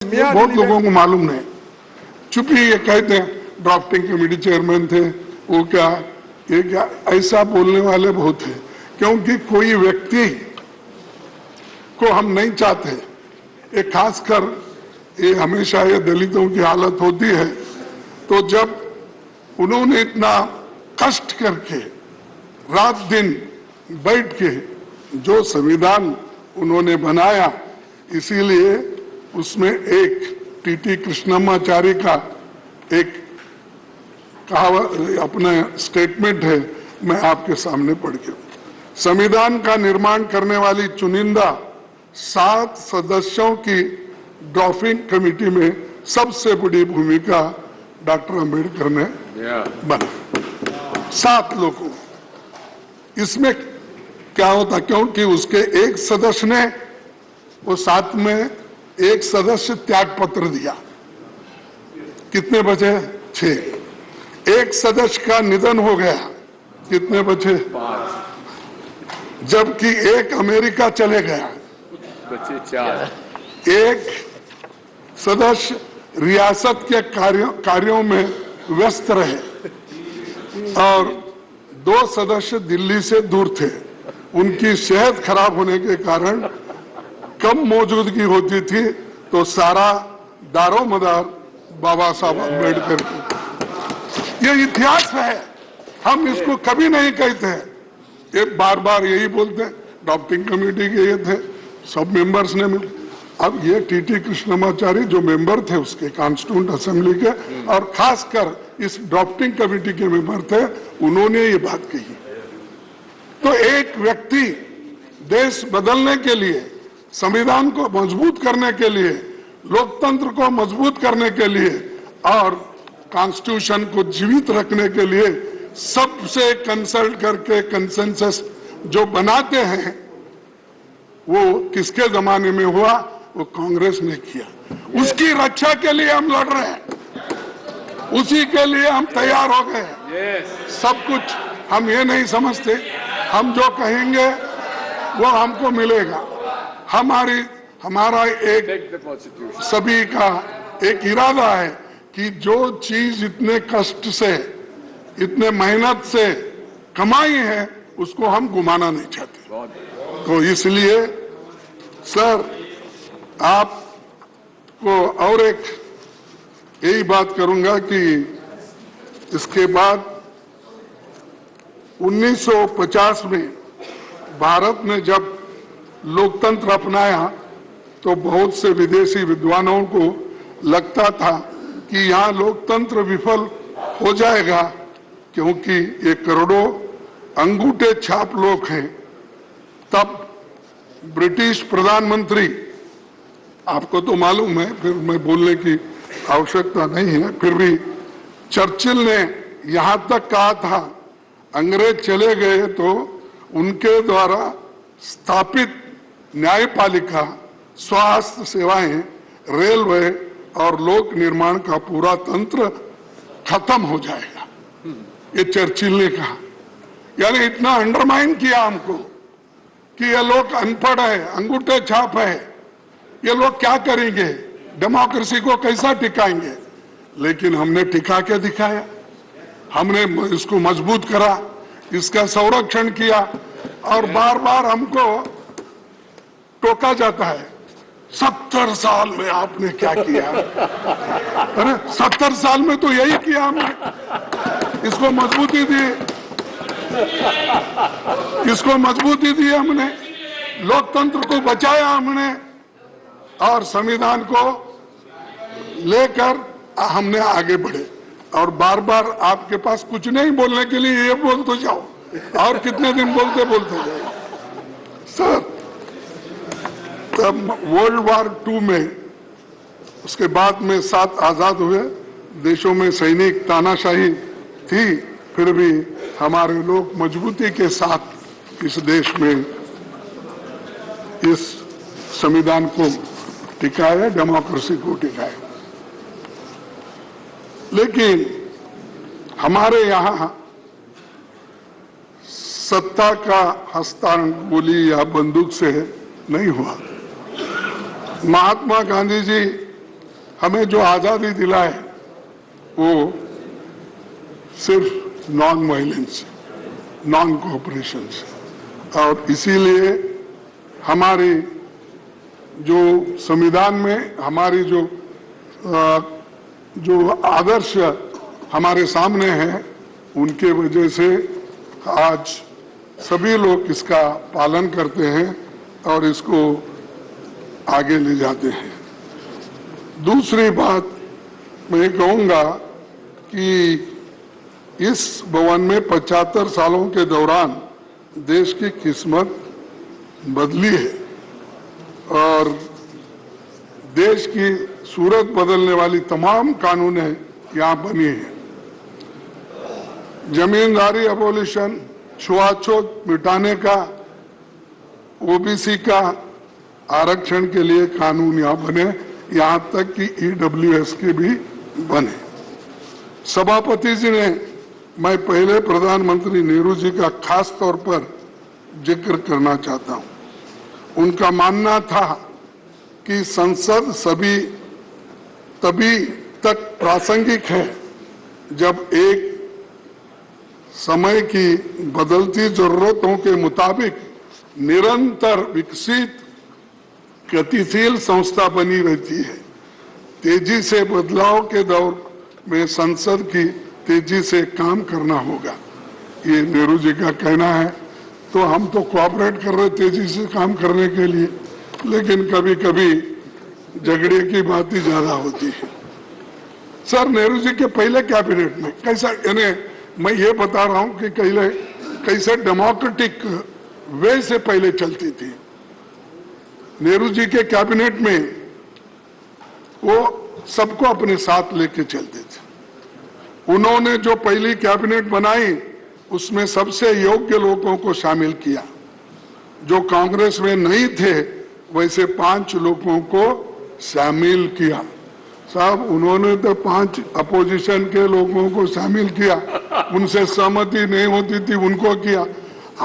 बहुत लोगों को मालूम नहीं, चूंकि ये कहते हैं ड्राफ्टिंग कमेटी चेयरमैन थे, वो क्या ये क्या, ऐसा बोलने वाले बहुत हैं। क्योंकि कोई व्यक्ति को हम नहीं चाहते, ये खासकर ये हमेशा ये दलितों की हालत होती है। तो जब उन्होंने इतना कष्ट करके रात दिन बैठ के जो संविधान उन्होंने बनाया, इसीलिए उसमें एक टीटी कृष्णमाचारी का एक कहावत अपना स्टेटमेंट है, मैं आपके सामने पढ़ के। संविधान का निर्माण करने वाली चुनिंदा 7 सदस्यों की ड्राफ्टिंग कमेटी में सबसे बड़ी भूमिका डॉक्टर अंबेडकर ने बना। 7 लोगों, इसमें क्या होता, क्योंकि उसके एक सदस्य ने वो 7 में एक सदस्य त्याग पत्र दिया, कितने बचे? 6। एक सदस्य का निधन हो गया, कितने बचे? 5। जबकि एक अमेरिका चले गया, बचे 4। एक सदस्य रियासत के कार्यों में व्यस्त रहे और 2 सदस्य दिल्ली से दूर थे। उनकी सेहत खराब होने के कारण कम मौजूदगी होती थी, तो सारा दारोमदार बाबा साहब अम्बेडकर की। ये इतिहास है, हम इसको कभी नहीं कहते हैं, ये बार बार यही बोलते हैं। ड्राफ्टिंग कमेटी के ये थे, सब मेंबर्स ने मिल, अब ये टीटी कृष्णमाचारी जो मेंबर थे उसके कॉन्स्टिट्यूंट असेंबली के, और खासकर इस ड्राफ्टिंग कमेटी के मेंबर थे, उन्होंने ये बात कही। तो एक व्यक्ति देश बदलने के लिए, संविधान को मजबूत करने के लिए, लोकतंत्र को मजबूत करने के लिए और कॉन्स्टिट्यूशन को जीवित रखने के लिए सबसे कंसल्ट करके कंसेंसस जो बनाते हैं, वो किसके जमाने में हुआ? वो कांग्रेस ने किया। उसकी रक्षा के लिए हम लड़ रहे हैं, उसी के लिए हम तैयार हो गए। सब कुछ हम ये नहीं समझते, हम जो कहेंगे वो हमको मिलेगा। हमारा एक सभी का एक इरादा है कि जो चीज इतने कष्ट से, इतने मेहनत से कमाई है, उसको हम गुमाना नहीं चाहते। तो इसलिए सर, आपको और एक यही बात करूंगा कि इसके बाद 1950 में भारत ने जब लोकतंत्र अपनाया, तो बहुत से विदेशी विद्वानों को लगता था कि यहाँ लोकतंत्र विफल हो जाएगा, क्योंकि ये करोड़ों अंगूठे छाप लोग हैं। तब ब्रिटिश प्रधानमंत्री, आपको तो मालूम है, फिर मैं बोलने की आवश्यकता नहीं है, फिर भी चर्चिल ने यहां तक कहा था, अंग्रेज चले गए तो उनके द्वारा स्थापित न्यायपालिका, स्वास्थ्य सेवाएं, रेलवे और लोक निर्माण का पूरा तंत्र खत्म हो जाएगा, ये चर्चिल ने कहा। यानी इतना अंडरमाइन किया हमको कि ये लोग अनपढ़ है, अंगूठे छाप है, ये लोग क्या करेंगे, डेमोक्रेसी को कैसा टिकाएंगे। लेकिन हमने टिका के दिखाया, हमने इसको मजबूत करा, इसका संरक्षण किया। और बार बार हमको टोका जाता है, 70 साल में आपने क्या किया? अरे 70 साल में तो यही किया हमने, इसको मजबूती दी, इसको मजबूती दी हमने, लोकतंत्र को बचाया हमने, और संविधान को लेकर हमने आगे बढ़े। और बार बार आपके पास कुछ नहीं बोलने के लिए, ये बोल तो जाओ, और कितने दिन बोलते जाओ। सर, तब वर्ल्ड वार 2 में, उसके बाद में 7 आजाद हुए देशों में सैनिक तानाशाही थी, फिर भी हमारे लोग मजबूती के साथ इस देश में इस संविधान को टिकाए, डेमोक्रेसी को टिकाए। लेकिन हमारे यहाँ सत्ता का हस्तांतरण गोली या बंदूक से नहीं हुआ। महात्मा गांधी जी हमें जो आजादी दिलाए वो सिर्फ नॉन वायलेंस, नॉन कोऑपरेशन से। और इसीलिए हमारी जो संविधान में हमारी जो आदर्श हमारे सामने हैं, उनके वजह से आज सभी लोग इसका पालन करते हैं और इसको आगे ले जाते हैं। दूसरी बात मैं कहूँगा कि इस भवन में 75 सालों के दौरान देश की किस्मत बदली है और देश की सूरत बदलने वाली तमाम कानूनें यहाँ बनी हैं। जमींदारी अबोलिशन, छुआछूत मिटाने का, ओबीसी का आरक्षण के लिए कानून यहाँ बने, यहाँ तक कि ईडब्ल्यूएस के भी बने। सभापति जी ने, मैं पहले प्रधानमंत्री नेहरू जी का खास तौर पर जिक्र करना चाहता हूं। उनका मानना था कि संसद तभी तक प्रासंगिक है जब एक समय की बदलती जरूरतों के मुताबिक निरंतर विकसित गतिशील संस्था बनी रहती है। तेजी से बदलाव के दौर में संसद की तेजी से काम करना होगा, ये नेहरू जी का कहना है। तो हम तो कोऑपरेट कर रहे तेजी से काम करने के लिए, लेकिन कभी कभी झगड़े की बात ही ज्यादा होती है। सर, नेहरू जी के पहले कैबिनेट में कैसा, यानी मैं ये बता रहा हूं कि कैसे डेमोक्रेटिक वे से पहले चलती थी। नेहरू जी के कैबिनेट में वो सबको अपने साथ लेके चलते थे। उन्होंने जो पहली कैबिनेट बनाई उसमें सबसे योग्य लोगों को शामिल किया। जो कांग्रेस में नहीं थे वैसे 5 लोगों को शामिल किया। साहब, उन्होंने तो 5 अपोजिशन के लोगों को शामिल किया, उनसे सहमति नहीं होती थी उनको किया।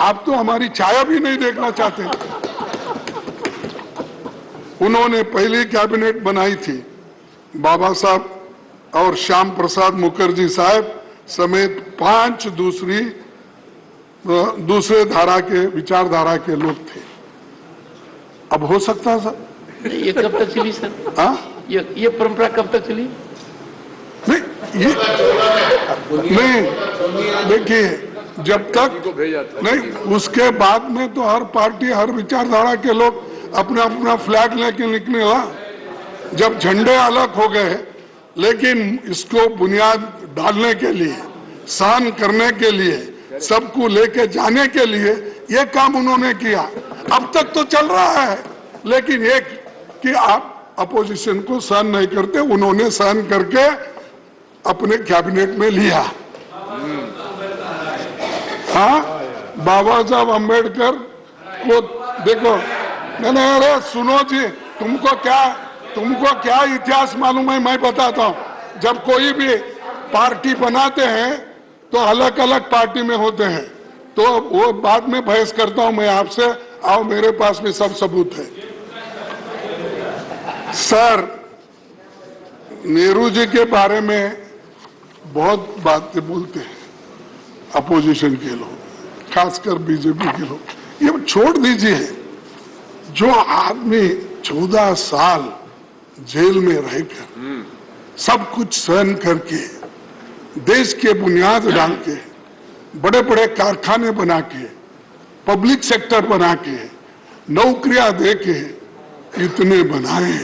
आप तो हमारी छाया भी नहीं देखना चाहते। उन्होंने पहली कैबिनेट बनाई थी बाबा साहब और श्याम प्रसाद मुखर्जी साहब समेत 5 दूसरे धारा के विचारधारा के लोग थे। अब हो सकता सर ये कब तक चली सर? ये परंपरा कब तक चली? नहीं, देखिए, जब तक नहीं, उसके बाद में तो हर पार्टी हर विचारधारा के लोग अपना अपना फ्लैग लेके निकले। जब झंडे अलग हो गए, लेकिन इसको बुनियाद डालने के लिए, सहन करने के लिए, सबको लेके जाने के लिए ये काम उन्होंने किया। अब तक तो चल रहा है, लेकिन एक कि आप अपोजिशन को सहन नहीं करते, उन्होंने सहन करके अपने कैबिनेट में लिया। हाँ, बाबा साहब अम्बेडकर को देखो। नहीं, अरे सुनो जी, तुमको क्या इतिहास मालूम है? मैं बताता हूँ। जब कोई भी पार्टी बनाते हैं तो अलग अलग पार्टी में होते हैं, तो वो बाद में बहस करता हूं मैं आपसे। आओ, मेरे पास भी सब सबूत है। सर, नेहरू जी के बारे में बहुत बातें बोलते हैं अपोजिशन के लोग, खासकर बीजेपी के लोग। ये छोड़ दीजिए। जो आदमी 14 साल जेल में रहकर सब कुछ सहन करके देश के बुनियाद डाल के, बड़े बड़े कारखाने बना के, पब्लिक सेक्टर बना के, नौकरियां दे के इतने बनाए,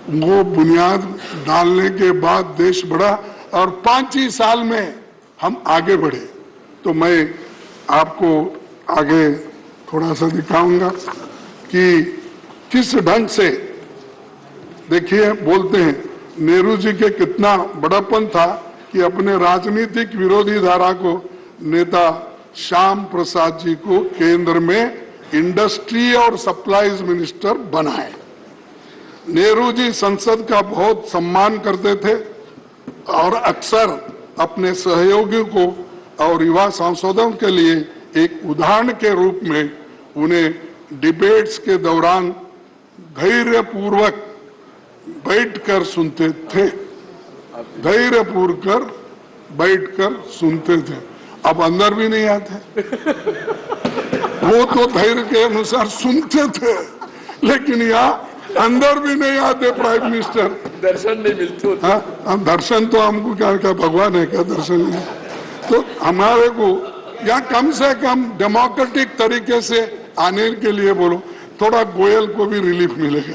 वो बुनियाद डालने के बाद देश बढ़ा और 5 ही साल में हम आगे बढ़े। तो मैं आपको आगे थोड़ा सा दिखाऊंगा कि किस ढंग से, देखिए, बोलते हैं नेहरू जी के कितना बड़ापन था कि अपने राजनीतिक विरोधी धारा को नेता श्याम प्रसाद जी को केंद्र में इंडस्ट्री और सप्लाईज मिनिस्टर बनाए। नेहरू जी संसद का बहुत सम्मान करते थे और अक्सर अपने सहयोगियों को और युवा सांसदों के लिए एक उदाहरण के रूप में उन्हें डिबेट्स के दौरान धैर्यपूर्वक बैठकर सुनते थे, धैर्यपूर्वक बैठकर सुनते थे। अब अंदर भी नहीं आते। वो तो धैर्य के अनुसार सुनते थे, लेकिन यहाँ अंदर भी नहीं आते प्राइम मिनिस्टर। दर्शन नहीं मिलते। हाँ, दर्शन तो हमको क्या भगवान है क्या दर्शन नहीं? तो हमारे को या कम से कम डेमोक्रेटिक तरीके से आने के लिए बोलो, थोड़ा गोयल को भी रिलीफ मिलेगा।